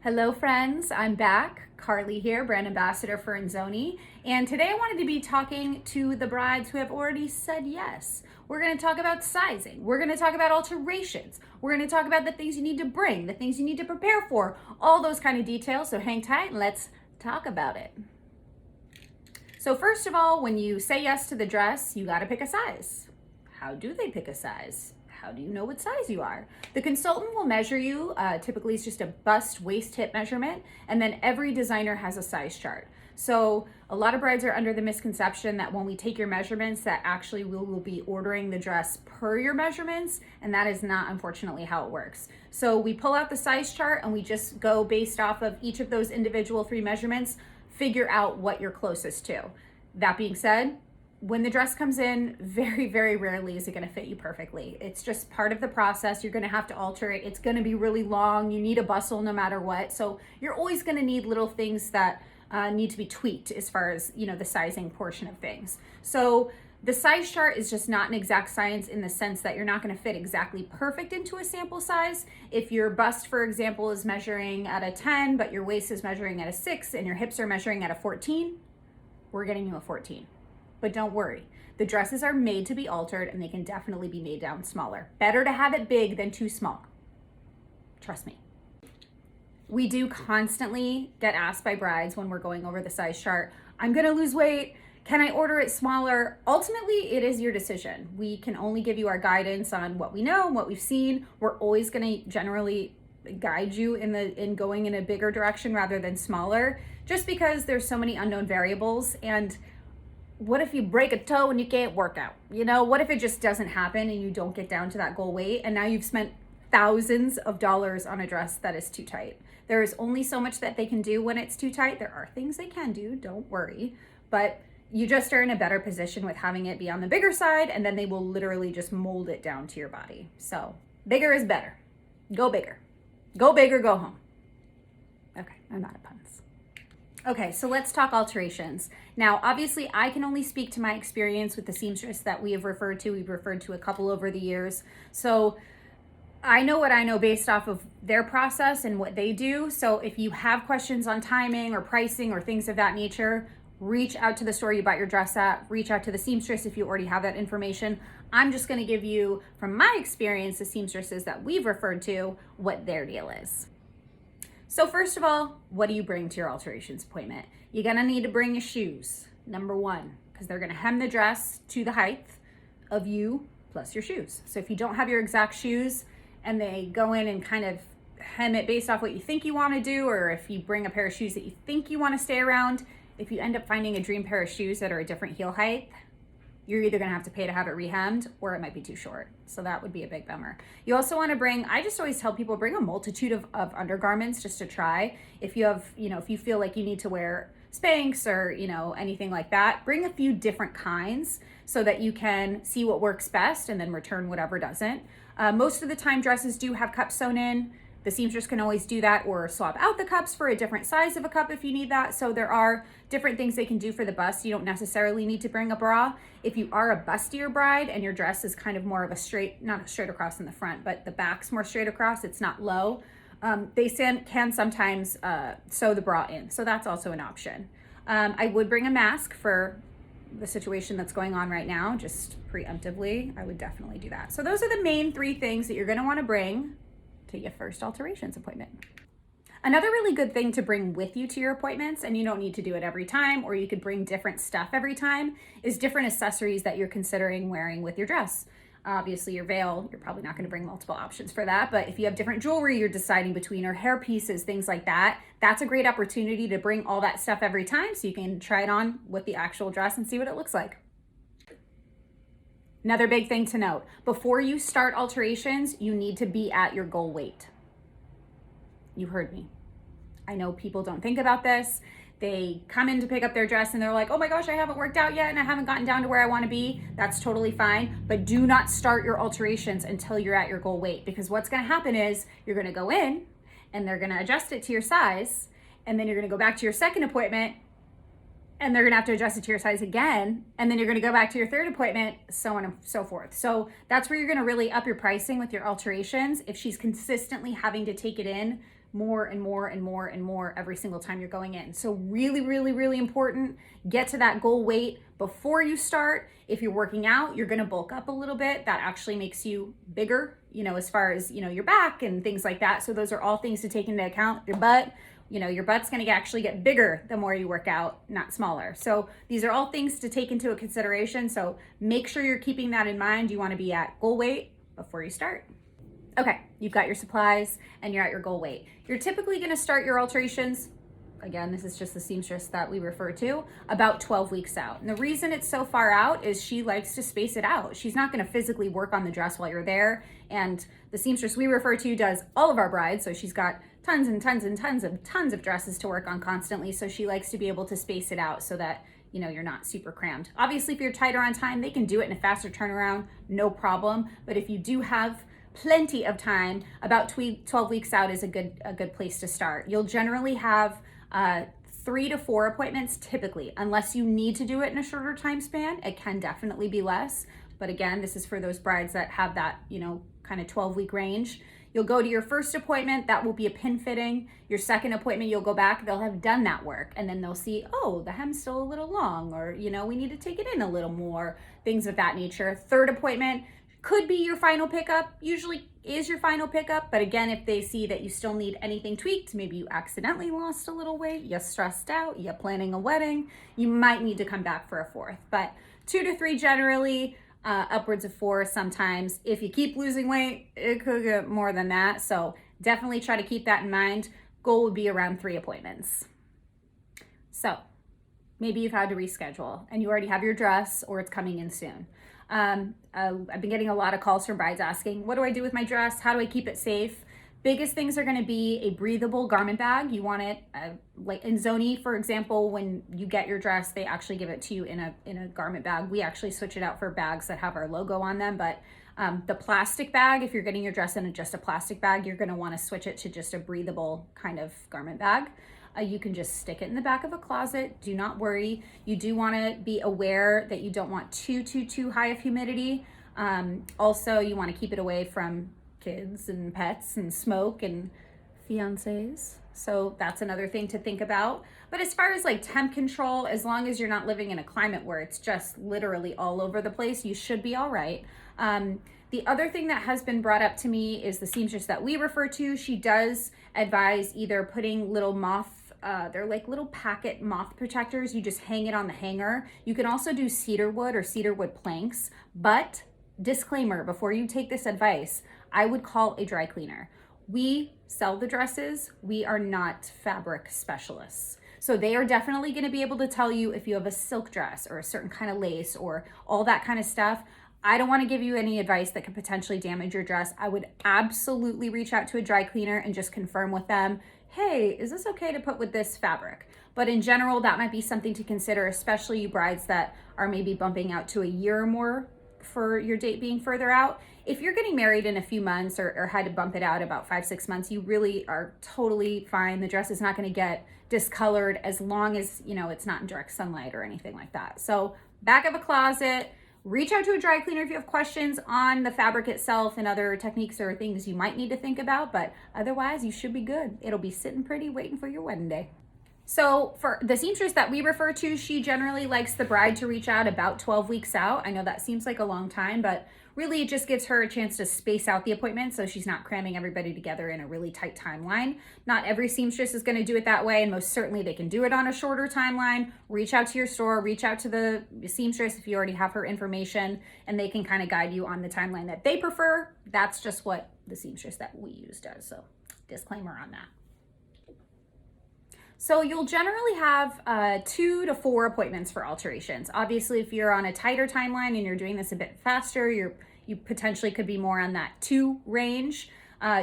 Hello friends, I'm back. Carly here, brand ambassador for Enzoani. And today I wanted to be talking to the brides who have already said yes. We're gonna talk about sizing. We're gonna talk about alterations. We're gonna talk about the things you need to bring, the things you need to prepare for, all those kind of details. So hang tight and let's talk about it. So first of all, when you say yes to the dress, you gotta pick a size. How do they pick a size? How do you know what size you are? The consultant will measure you. Typically it's just a bust, waist, hip measurement, and then every designer has a size chart. So a lot of brides are under the misconception that when we take your measurements, that actually we will be ordering the dress per your measurements, and that is not unfortunately how it works. So we pull out the size chart and we just go based off of each of those individual 3 measurements, figure out what you're closest to. That being said, when the dress comes in, very, very rarely is it gonna fit you perfectly. It's just part of the process. You're gonna have to alter it. It's gonna be really long. You need a bustle no matter what. So you're always gonna need little things that need to be tweaked as far as, the sizing portion of things. So the size chart is just not an exact science in the sense that you're not gonna fit exactly perfect into a sample size. If your bust, for example, is measuring at a 10, but your waist is measuring at a 6 and your hips are measuring at a 14, we're getting you a 14. But don't worry, the dresses are made to be altered and they can definitely be made down smaller. Better to have it big than too small. Trust me. We do constantly get asked by brides when we're going over the size chart, I'm gonna lose weight, can I order it smaller? Ultimately, it is your decision. We can only give you our guidance on what we know and what we've seen. We're always gonna generally guide you in going in a bigger direction rather than smaller, just because there's so many unknown variables. And what if you break a toe and you can't work out? What if it just doesn't happen and you don't get down to that goal weight and now you've spent thousands of dollars on a dress that is too tight? There is only so much that they can do when it's too tight. There are things they can do, don't worry, but you just are in a better position with having it be on the bigger side, and then they will literally just mold it down to your body. So bigger is better. Go bigger. Go big or go home. Okay, I'm out of puns. Okay, so let's talk alterations. Now, obviously, I can only speak to my experience with the seamstress that we have referred to. We've referred to a couple over the years. So I know what I know based off of their process and what they do. So if you have questions on timing or pricing or things of that nature, reach out to the store you bought your dress at, reach out to the seamstress if you already have that information. I'm just gonna give you, from my experience, the seamstresses that we've referred to, what their deal is. So first of all, what do you bring to your alterations appointment? You're gonna need to bring your shoes, number 1, because they're gonna hem the dress to the height of you plus your shoes. So if you don't have your exact shoes and they go in and kind of hem it based off what you think you wanna do, or if you bring a pair of shoes that you think you wanna stay around, if you end up finding a dream pair of shoes that are a different heel height, you're either gonna have to pay to have it rehemmed or it might be too short. So that would be a big bummer. You also wanna bring, I just always tell people, bring a multitude of undergarments just to try. If you have, if you feel like you need to wear Spanx or, anything like that, bring a few different kinds so that you can see what works best and then return whatever doesn't. Most of the time dresses do have cups sewn in. The seamstress can always do that or swap out the cups for a different size of a cup if you need that. So there are different things they can do for the bust. You don't necessarily need to bring a bra. If you are a bustier bride and your dress is kind of more of a straight, not straight across in the front, but the back's more straight across, it's not low, they can sometimes sew the bra in. So that's also an option. I would bring a mask for the situation that's going on right now, just preemptively. I would definitely do that. So those are the main 3 things that you're gonna wanna bring to your first alterations appointment. Another really good thing to bring with you to your appointments, and you don't need to do it every time, or you could bring different stuff every time, is different accessories that you're considering wearing with your dress. Obviously your veil, you're probably not gonna bring multiple options for that, but if you have different jewelry you're deciding between, or hair pieces, things like that, that's a great opportunity to bring all that stuff every time so you can try it on with the actual dress and see what it looks like. Another big thing to note, before you start alterations, you need to be at your goal weight. You heard me. I know people don't think about this. They come in to pick up their dress and they're like, oh my gosh, I haven't worked out yet and I haven't gotten down to where I wanna be. That's totally fine, but do not start your alterations until you're at your goal weight, because what's gonna happen is you're gonna go in and they're gonna adjust it to your size, and then you're gonna go back to your second appointment and they're gonna have to adjust it to your size again, and then you're gonna go back to your third appointment, so on and so forth. So that's where you're gonna really up your pricing with your alterations. If she's consistently having to take it in more and more and more and more every single time you're going in. So really, really, really important. Get to that goal weight before you start. If you're working out, you're gonna bulk up a little bit. That actually makes you bigger, as far as, your back and things like that. So those are all things to take into account. Your butt, your butt's gonna actually get bigger the more you work out, not smaller. So these are all things to take into consideration. So make sure you're keeping that in mind. You wanna be at goal weight before you start. Okay, you've got your supplies and you're at your goal weight. You're typically gonna start your alterations, again, this is just the seamstress that we refer to, about 12 weeks out. And the reason it's so far out is she likes to space it out. She's not gonna physically work on the dress while you're there. And the seamstress we refer to does all of our brides, so she's got tons and tons and tons of dresses to work on constantly. So she likes to be able to space it out so that you're not super crammed. Obviously, if you're tighter on time, they can do it in a faster turnaround, no problem. But if you do have plenty of time, about 12 weeks out is a good place to start. You'll generally have 3 to 4 appointments typically, unless you need to do it in a shorter time span. It can definitely be less. But again, this is for those brides that have that, kind of 12-week range. You'll go to your first appointment, that will be a pin fitting. Your second appointment, you'll go back, they'll have done that work. And then they'll see, oh, the hem's still a little long, or, we need to take it in a little more, things of that nature. Third appointment could be your final pickup, usually is your final pickup. But again, if they see that you still need anything tweaked, maybe you accidentally lost a little weight, you're stressed out, you're planning a wedding, you might need to come back for a fourth. But 2 to 3 generally, upwards of 4 sometimes. If you keep losing weight, it could get more than that. So definitely try to keep that in mind. Goal would be around 3 appointments. So maybe you've had to reschedule and you already have your dress or it's coming in soon. I've been getting a lot of calls from brides asking, what do I do with my dress? How do I keep it safe? Biggest things are going to be a breathable garment bag. You want it like Enzoani, for example. When you get your dress, they actually give it to you in a garment bag. We actually switch it out for bags that have our logo on them. But the plastic bag, if you're getting your dress in just a plastic bag, you're going to want to switch it to just a breathable kind of garment bag. You can just stick it in the back of a closet. Do not worry. You do want to be aware that you don't want too high of humidity. Also, you want to keep it away from kids and pets and smoke and fiancés. So that's another thing to think about. But as far as like temp control, as long as you're not living in a climate where it's just literally all over the place, you should be all right. The other thing that has been brought up to me is the seamstress that we refer to. She does advise either putting little they're like little packet moth protectors. You just hang it on the hanger. You can also do cedar wood or cedar wood planks. But disclaimer, before you take this advice, I would call a dry cleaner. We sell the dresses. We are not fabric specialists. So they are definitely going to be able to tell you if you have a silk dress or a certain kind of lace or all that kind of stuff. I don't want to give you any advice that could potentially damage your dress. I would absolutely reach out to a dry cleaner and just confirm with them, hey, is this okay to put with this fabric? But in general, that might be something to consider, especially you brides that are maybe bumping out to a year or more for your date being further out. If you're getting married in a few months or had to bump it out about 5-6 months, you really are totally fine. The dress is not going to get discolored as long as, it's not in direct sunlight or anything like that. So back of a closet, reach out to a dry cleaner if you have questions on the fabric itself and other techniques or things you might need to think about, but otherwise you should be good. It'll be sitting pretty waiting for your wedding day. So for the seamstress that we refer to, she generally likes the bride to reach out about 12 weeks out. I know that seems like a long time, but really it just gives her a chance to space out the appointment so she's not cramming everybody together in a really tight timeline. Not every seamstress is going to do it that way, and most certainly they can do it on a shorter timeline. Reach out to your store, reach out to the seamstress if you already have her information, and they can kind of guide you on the timeline that they prefer. That's just what the seamstress that we use does, so disclaimer on that. So you'll generally have 2 to 4 appointments for alterations. Obviously, if you're on a tighter timeline and you're doing this a bit faster, you potentially could be more on that 2 range.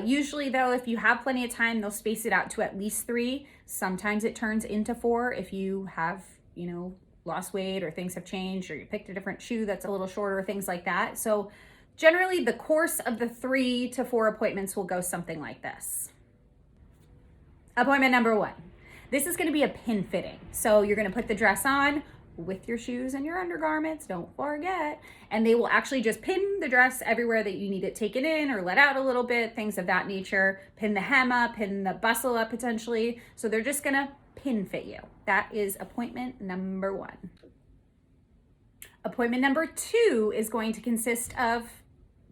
Usually though, if you have plenty of time, they'll space it out to at least 3. Sometimes it turns into 4 if you have, lost weight or things have changed or you picked a different shoe that's a little shorter, things like that. So generally the course of the 3 to 4 appointments will go something like this. Appointment number 1. This is going to be a pin fitting. So you're going to put the dress on, with your shoes and your undergarments, don't forget. And they will actually just pin the dress everywhere that you need it taken in or let out a little bit, things of that nature. Pin the hem up, pin the bustle up potentially. So they're just gonna pin fit you. That is appointment number 1. Appointment number 2 is going to consist of,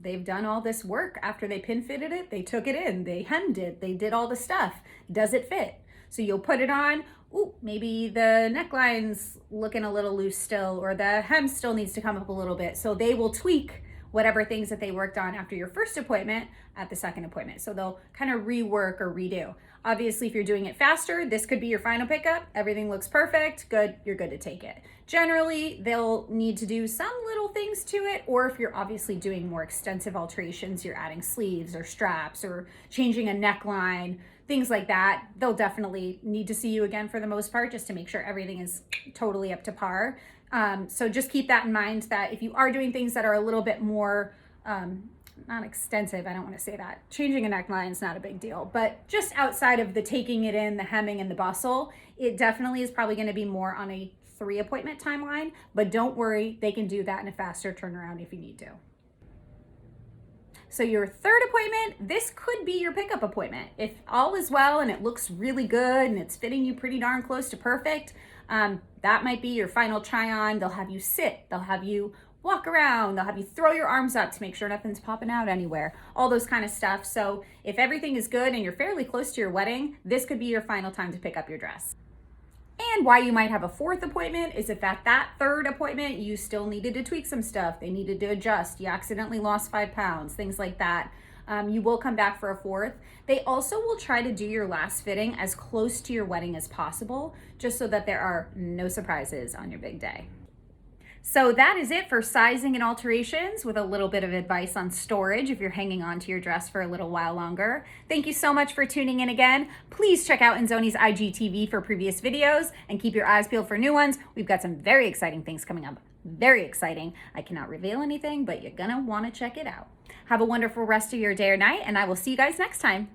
they've done all this work after they pin fitted it, they took it in, they hemmed it, they did all the stuff. Does it fit? So you'll put it on. Ooh, maybe the neckline's looking a little loose still, or the hem still needs to come up a little bit. So they will tweak whatever things that they worked on after your first appointment at the second appointment. So they'll kind of rework or redo. Obviously, if you're doing it faster, this could be your final pickup. Everything looks perfect, good, you're good to take it. Generally, they'll need to do some little things to it, or if you're obviously doing more extensive alterations, you're adding sleeves or straps or changing a neckline, things like that, they'll definitely need to see you again for the most part, just to make sure everything is totally up to par. So just keep that in mind, that if you are doing things that are a little bit more, not extensive, I don't want to say that. Changing a neckline is not a big deal, but just outside of the taking it in, the hemming and the bustle, it definitely is probably going to be more on a 3 appointment timeline, but don't worry, they can do that in a faster turnaround if you need to. So your third appointment, this could be your pickup appointment. If all is well and it looks really good and it's fitting you pretty darn close to perfect, that might be your final try on. They'll have you sit, they'll have you walk around, they'll have you throw your arms up to make sure nothing's popping out anywhere, all those kind of stuff. So if everything is good and you're fairly close to your wedding, this could be your final time to pick up your dress. And why you might have a 4th appointment is if at that 3rd appointment, you still needed to tweak some stuff, they needed to adjust, you accidentally lost 5 pounds, things like that. You will come back for a 4th. They also will try to do your last fitting as close to your wedding as possible, just so that there are no surprises on your big day. So that is it for sizing and alterations, with a little bit of advice on storage if you're hanging on to your dress for a little while longer. Thank you so much for tuning in again. Please check out Enzoani's IGTV for previous videos and keep your eyes peeled for new ones. We've got some very exciting things coming up. Very exciting. I cannot reveal anything, but you're gonna want to check it out. Have a wonderful rest of your day or night, and I will see you guys next time.